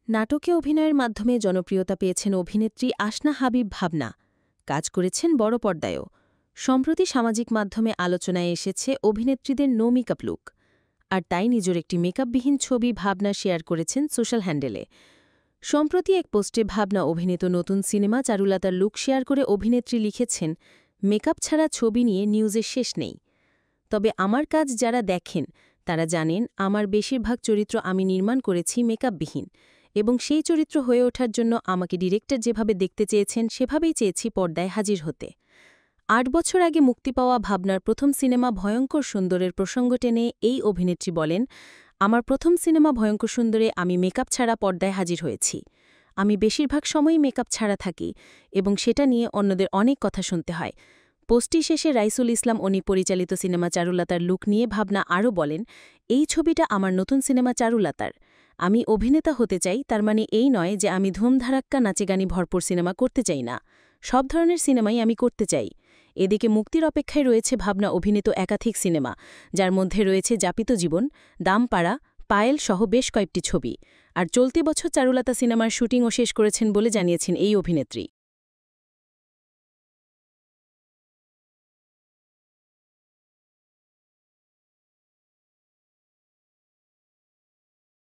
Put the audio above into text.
নাটকে অভিনয়ের মাধ্যমে জনপ্রিয়তা পেয়েছেন অভিনেত্রী আসনা হাবিব ভাবনা। কাজ করেছেন বড় পর্দায়ও। সম্প্রতি সামাজিক মাধ্যমে আলোচনায় এসেছে অভিনেত্রীদের নো মেকআপ লুক। আর তাই নিজের একটি মেকআপবিহীন ছবি ভাবনা শেয়ার করেছেন সোশ্যাল হ্যান্ডেলে। সম্প্রতি এক পোস্টে ভাবনা অভিনীত নতুন সিনেমা চারুলতার লুক শেয়ার করে অভিনেত্রী লিখেছেন, মেকআপ ছাড়া ছবি নিয়ে নিউজের শেষ নেই। তবে আমার কাজ যারা দেখেন তারা জানেন আমার বেশিরভাগ চরিত্র আমি নির্মাণ করেছি মেকআপবিহীন, এবং সেই চরিত্র হয়ে ওঠার জন্য আমাকে ডিরেক্টর যেভাবে দেখতে চেয়েছেন সেভাবেই চেয়েছি পর্দায় হাজির হতে। ৮ বছর আগে মুক্তি পাওয়া ভাবনার প্রথম সিনেমা ভয়ঙ্কর সুন্দরের প্রসঙ্গ টেনে এই অভিনেত্রী বলেন, আমার প্রথম সিনেমা ভয়ঙ্কর সুন্দরে আমি মেকআপ ছাড়া পর্দায় হাজির হয়েছি। আমি বেশিরভাগ সময়ই মেকআপ ছাড়া থাকি এবং সেটা নিয়ে অন্যদের অনেক কথা শুনতে হয়। পোস্টটি শেষে রাইসুল ইসলাম অনি পরিচালিত সিনেমা চারুলতার লুক নিয়ে ভাবনা আরও বলেন, এই ছবিটা আমার নতুন সিনেমা চারুলতার। আমি অভিনেতা হতে চাই, তার মানে এই নয় যে আমি ধুমধারাক্কা নাচেগানি ভরপুর সিনেমা করতে চাই না। সব ধরনের সিনেমাই আমি করতে চাই। এদিকে মুক্তির অপেক্ষায় রয়েছে ভাবনা অভিনীত একাধিক সিনেমা, যার মধ্যে রয়েছে যাপিত জীবন, দামপাড়া, পায়েল সহ বেশ কয়েকটি ছবি। আর চলতি বছর চারুলতা সিনেমার শুটিংও শেষ করেছেন বলে জানিয়েছেন এই অভিনেত্রী।